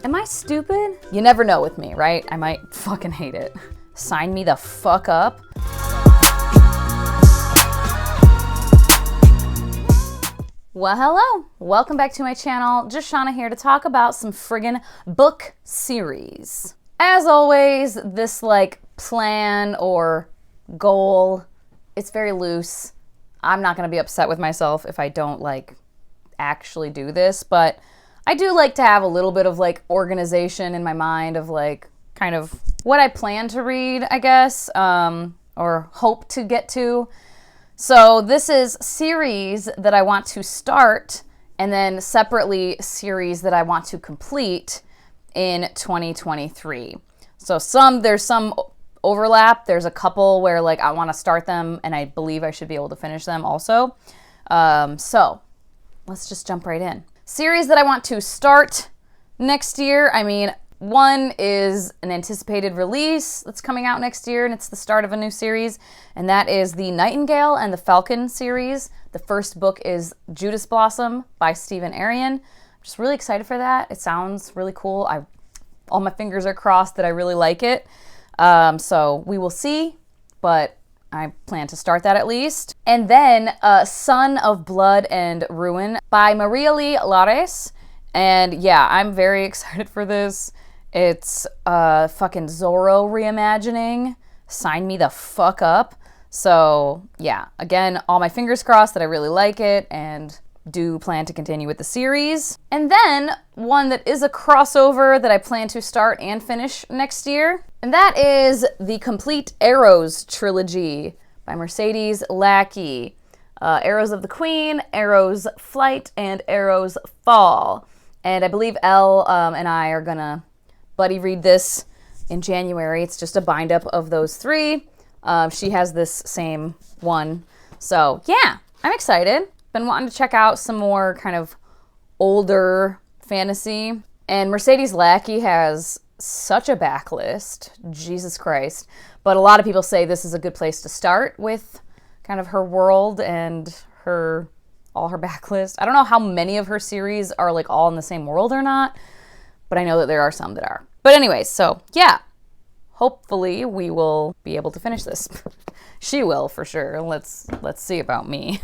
Am I stupid? You never know with me, right? I might fucking hate it. Sign me the fuck up. Well, hello. Welcome back to my channel. Just Shauna here to talk about some friggin' book series. As always, this plan or goal, it's very loose. I'm not gonna be upset with myself if I don't actually do this, but I do like to have a little bit of organization in my mind of kind of what I plan to read, I guess, or hope to get to. So this is series that I want to start, and then separately series that I want to complete in 2023. So there's some overlap. There's a couple where I want to start them and I believe I should be able to finish them also. So let's just jump right in. Series that I want to start next year. I mean, one is an anticipated release that's coming out next year, and it's the start of a new series, and that is the Nightingale and the Falcon series. The first book is Judas Blossom by Stephen Arion. I'm just really excited for that. It sounds really cool. All my fingers are crossed that I really like it. So we will see, but I plan to start that at least. And then Son of Blood and Ruin by Maria-Lee Lares. And yeah, I'm very excited for this. It's fucking Zorro reimagining. Sign me the fuck up. So yeah, again, all my fingers crossed that I really like it and do plan to continue with the series. And then one that is a crossover that I plan to start and finish next year. And that is the Complete Arrows trilogy by Mercedes Lackey. Arrows of the Queen, Arrows Flight, and Arrows Fall. And I believe Elle and I are gonna buddy read this in January. It's just a bind up of those three. She has this same one. So yeah, I'm excited. Been wanting to check out some more kind of older fantasy. And Mercedes Lackey has such a backlist, Jesus Christ. But a lot of people say this is a good place to start with kind of her world and all her backlist. I don't know how many of her series are all in the same world or not, but I know that there are some that are. But anyways, so yeah, hopefully we will be able to finish this. She will for sure. Let's see about me.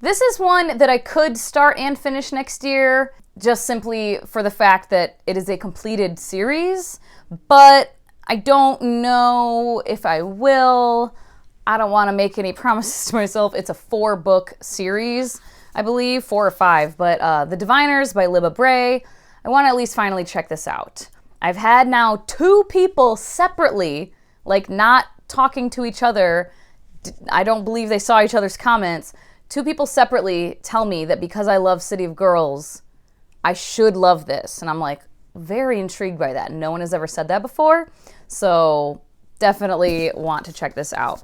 This is one that I could start and finish next year, just simply for the fact that it is a completed series, but I don't know if I will. I don't want to make any promises to myself. It's a 4-book series, I believe, 4 or 5, but The Diviners by Libba Bray. I want to at least finally check this out. I've had now 2 people separately, not talking to each other. I don't believe they saw each other's comments. 2 people separately tell me that because I love City of Girls, I should love this. And I'm very intrigued by that. No one has ever said that before. So definitely want to check this out.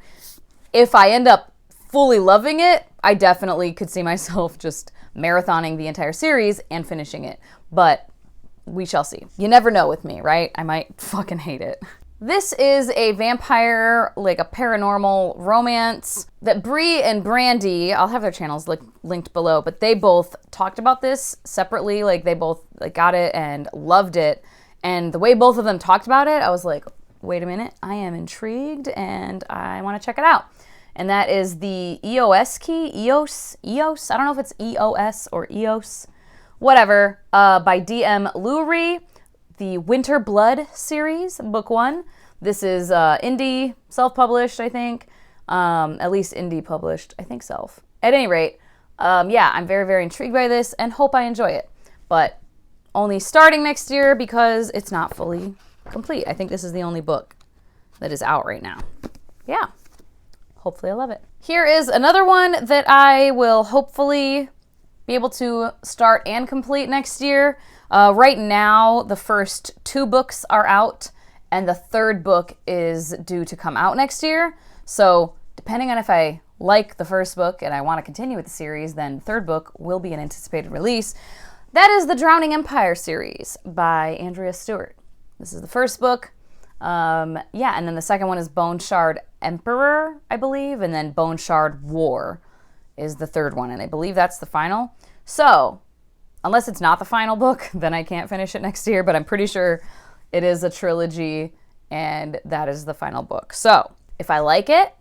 If I end up fully loving it, I definitely could see myself just marathoning the entire series and finishing it. But we shall see. You never know with me, right? I might fucking hate it. This is a vampire, a paranormal romance that Bree and Brandy, I'll have their channels linked below, but they both talked about this separately. They both got it and loved it. And the way both of them talked about it, I was like, wait a minute, I am intrigued and I want to check it out. And that is the EOS key, EOS, I don't know if it's EOS or EOS, whatever, by DM Lurie. The Winter Blood series, book 1. This is indie, self-published, I think. At least indie published, I think self. At any rate, yeah, I'm very, very intrigued by this and hope I enjoy it. But only starting next year because it's not fully complete. I think this is the only book that is out right now. Yeah, hopefully I love it. Here is another one that I will hopefully be able to start and complete next year. Right now, the first 2 books are out, and the 3rd book is due to come out next year. So depending on if I like the first book and I want to continue with the series, then the 3rd book will be an anticipated release. That is the Drowning Empire series by Andrea Stewart. This is the first book. Yeah, and then the second one is Bone Shard Emperor, I believe, and then Bone Shard War is the 3rd one, and I believe that's the final. So unless it's not the final book, then I can't finish it next year, but I'm pretty sure it is a trilogy and that is the final book. So if I like it,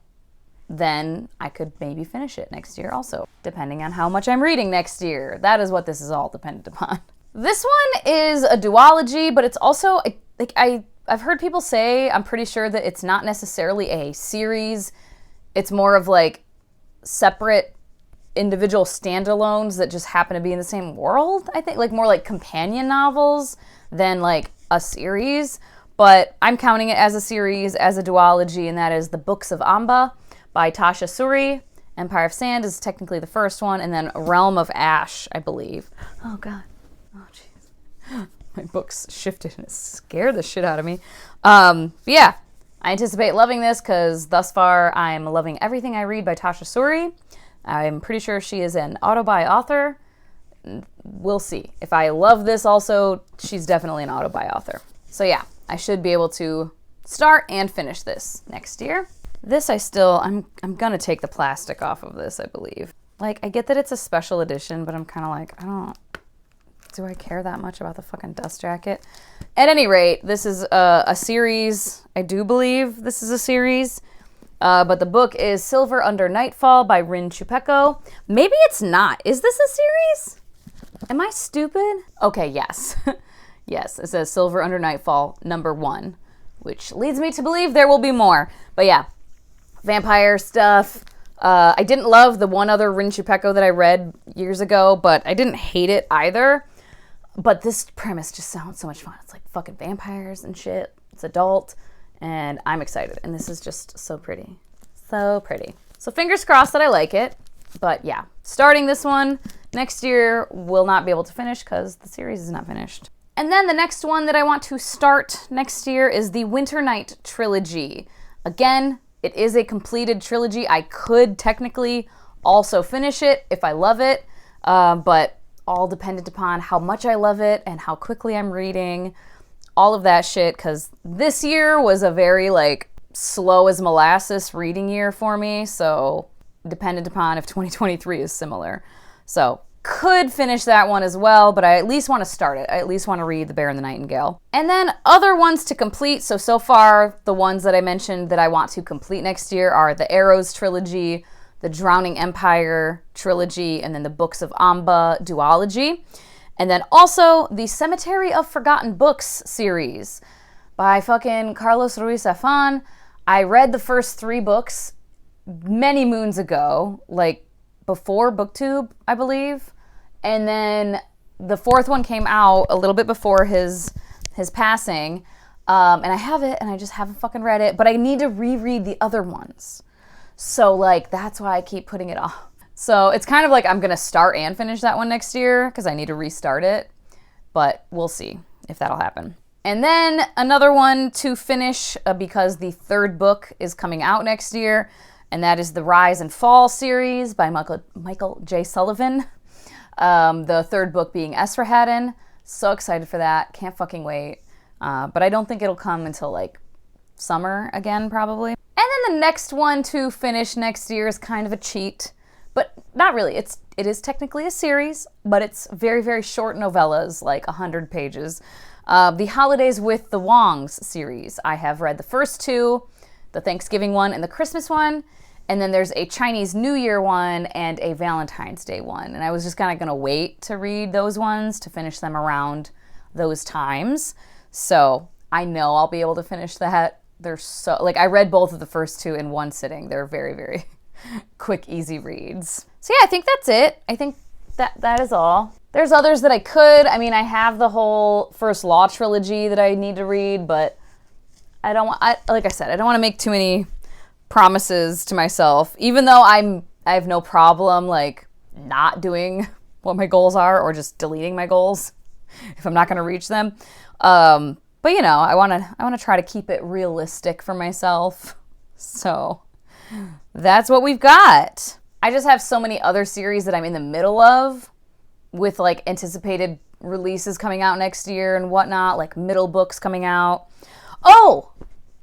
then I could maybe finish it next year also, depending on how much I'm reading next year. That is what this is all dependent upon. This one is a duology, but it's also, like, I've heard people say, I'm pretty sure that it's not necessarily a series. It's more of like separate individual standalones that just happen to be in the same world, I think. Like more like companion novels than like a series. But I'm counting it as a series, as a duology, and that is The Books of Amba by Tasha Suri. Empire of Sand is technically the first one, and then Realm of Ash, I believe. Oh, God. Oh, jeez. My books shifted and it scared the shit out of me. But yeah, I anticipate loving this because thus far I'm loving everything I read by Tasha Suri. I'm pretty sure she is an autobi author. We'll see. If I love this also, she's definitely an autobi author. So yeah, I should be able to start and finish this next year. This I'm gonna take the plastic off of this, I believe. Like, I get that it's a special edition, but I'm kind of like, do I care that much about the fucking dust jacket? At any rate, this is a series. I do believe this is a series. But the book is Silver Under Nightfall by Rin Chupeco. Maybe it's not. Is this a series? Am I stupid? Okay, yes. Yes, it says Silver Under Nightfall, #1, which leads me to believe there will be more. But yeah, vampire stuff. I didn't love the one other Rin Chupeco that I read years ago, but I didn't hate it either. But this premise just sounds so much fun. It's like fucking vampires and shit. It's adult, and I'm excited. And this is just so pretty. So pretty. So fingers crossed that I like it. But yeah, starting this one next year will not be able to finish because the series is not finished. And then the next one that I want to start next year is the Winter Night trilogy. Again, it is a completed trilogy. I could technically also finish it if I love it, but all dependent upon how much I love it and how quickly I'm reading, all of that shit, because this year was a very, like, slow as molasses reading year for me, so dependent upon if 2023 is similar. So could finish that one as well, but I at least want to start it. I at least want to read The Bear and the Nightingale. And then other ones to complete. So far, the ones that I mentioned that I want to complete next year are the Arrows trilogy, the Drowning Empire trilogy, and then the Books of Amba duology. And then also the Cemetery of Forgotten Books series by fucking Carlos Ruiz Zafón. I read the first 3 books many moons ago, like before BookTube, I believe. And then the 4th one came out a little bit before his passing. And I have it, and I just haven't fucking read it. But I need to reread the other ones. So, like, that's why I keep putting it off. So it's kind of like I'm going to start and finish that one next year because I need to restart it. But we'll see if that'll happen. And then another one to finish because the 3rd book is coming out next year. And that is the Rise and Fall series by Michael J. Sullivan. The 3rd book being Esarhaddon. So excited for that. Can't fucking wait. But I don't think it'll come until, like, summer again, probably. And then the next one to finish next year is kind of a cheat. But not really. It is technically a series, but it's very, very short novellas, like 100 pages. The Holidays with the Wongs series. I have read the first 2, the Thanksgiving one and the Christmas one. And then there's a Chinese New Year one and a Valentine's Day one. And I was just kind of going to wait to read those ones to finish them around those times. So I know I'll be able to finish that. They're so, like, I read both of the first 2 in one sitting. They're very, very quick, easy reads. So yeah, I think that's it. I think that is all. There's others that I could. I mean, I have the whole First Law trilogy that I need to read, but I don't want, like I said, I don't want to make too many promises to myself, even though I have no problem, like, not doing what my goals are or just deleting my goals if I'm not going to reach them. But, you know, I want to try to keep it realistic for myself. So that's what we've got. I just have so many other series that I'm in the middle of with, like, anticipated releases coming out next year and whatnot, like middle books coming out. Oh,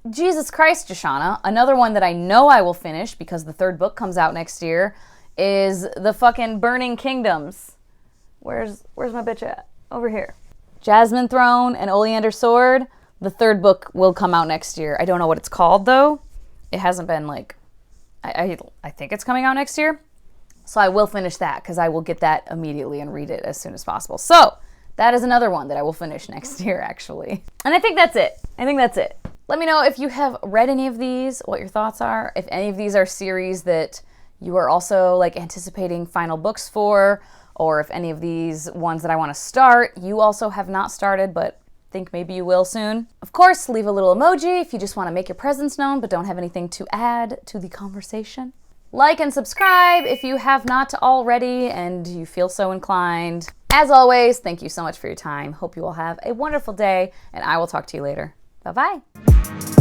Jesus Christ, Joshana. Another one that I know I will finish because the 3rd book comes out next year is the fucking Burning Kingdoms. Where's my bitch at? Over here. Jasmine Throne and Oleander Sword. The third book will come out next year. I don't know what it's called though. It hasn't been like, I think it's coming out next year. So I will finish that because I will get that immediately and read it as soon as possible. So that is another one that I will finish next year actually. And I think that's it. Let me know if you have read any of these, what your thoughts are. If any of these are series that you are also like anticipating final books for, or if any of these ones that I want to start, you also have not started, but think maybe you will soon. Of course, leave a little emoji if you just want to make your presence known, but don't have anything to add to the conversation. Like and subscribe if you have not already and you feel so inclined. As always, thank you so much for your time. Hope you all have a wonderful day, and I will talk to you later. Bye-bye.